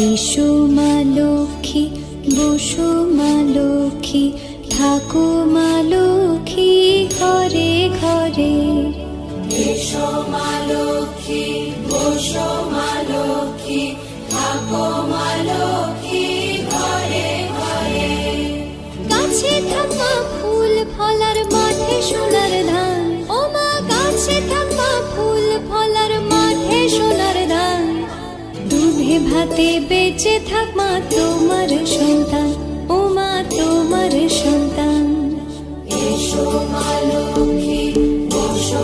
এসো মা লক্ষ্মী, বসো মা লক্ষ্মী, থাকো মা লক্ষ্মী ঘরে ঘরে। এসো মা লক্ষ্মী, বসো মা লক্ষ্মী, থাকো মা লক্ষ্মী ঘরে ঘরে। গাছে থাকা ফুল ফলার মাঠে সোনার ধান, ও মা গাছে থাকা ফুল ফলার মাঠে সোনার ধান। দুধে ভাতে বেঁচে থাক মা তোমার সন্তান, ও মা তোমার সন্তান। এসো মা লক্ষ্মী, বসো